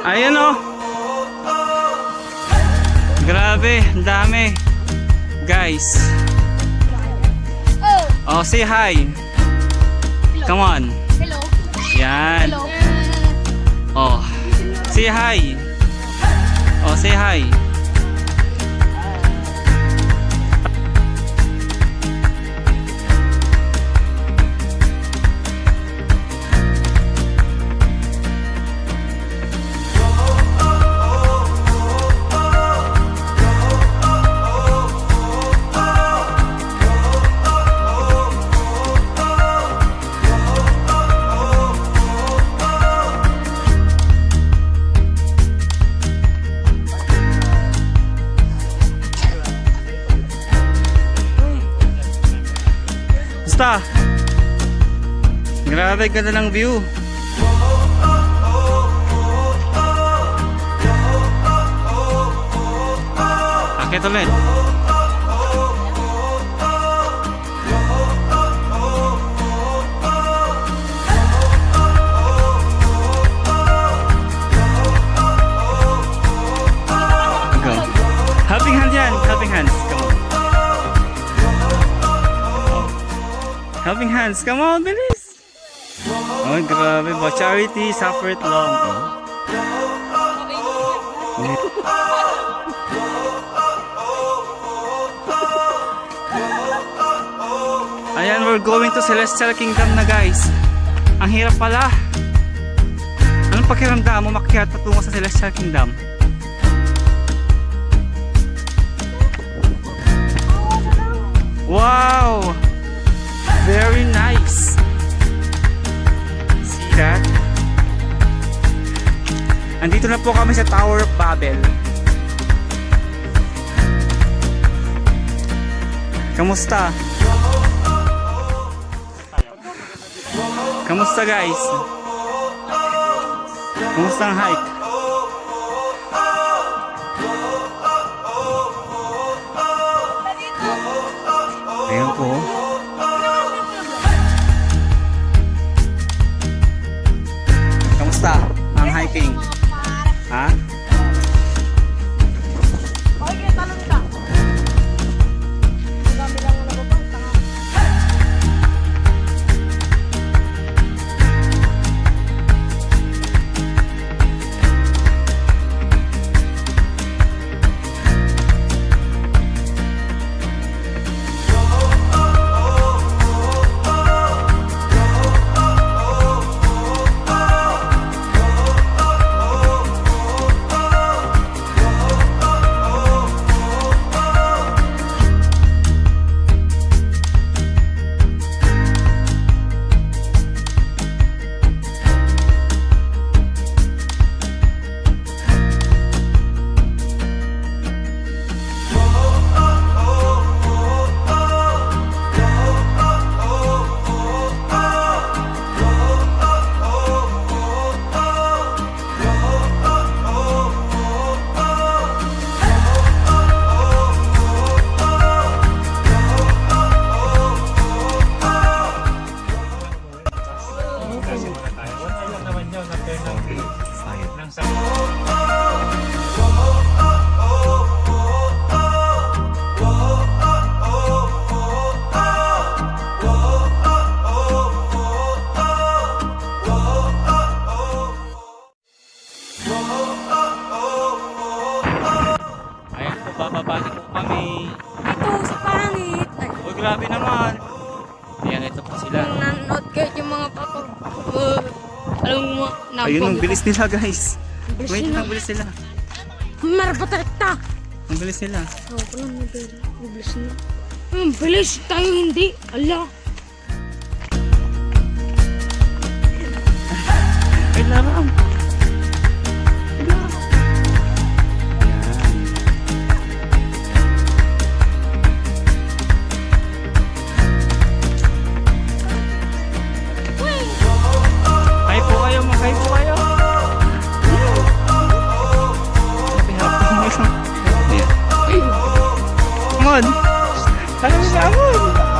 Ayan o. Grabe, ang dami. Guys. Oh, say hi. Come on. Hello. Yan. Hello. Oh. Say hi. Oh, say hi. Basta. Grabe, ganda ng view. Akit ulit. Go. Helping hand yan. Helping hands. Come on. Helping hands, come on, bilis! Oh, grabe ba? Charity, suffer it long. Ayan, we're going to Celestial Kingdom na, guys. Ang hirap pala. Anong pakiramdam mo makyat patungo sa Celestial Kingdom? Wow! Very nice. See that? Andito na po kami sa Tower of Babel. Kamusta? Kamusta, guys? Kamusta ang hike? Ayan po. Kamusta ang hiking? Ha? Okay, talon ka. Dami lang na ba? Grabe naman. Ayan, ito pa sila. Nung nanonood kayo yung mga papa. Alam mo, Ayun, ang bilis nila, guys. Bilis Wait, nila. ang bilis nila. Marapatakta. Ang bilis nila. Oo, ko lang nabili. Bilis na. Bilis tayo hindi. Ala. Ay, larang. Hi po kayo, mag-hi po kayo. Happy, happy. Yeah. hamon! Tara, may hamon!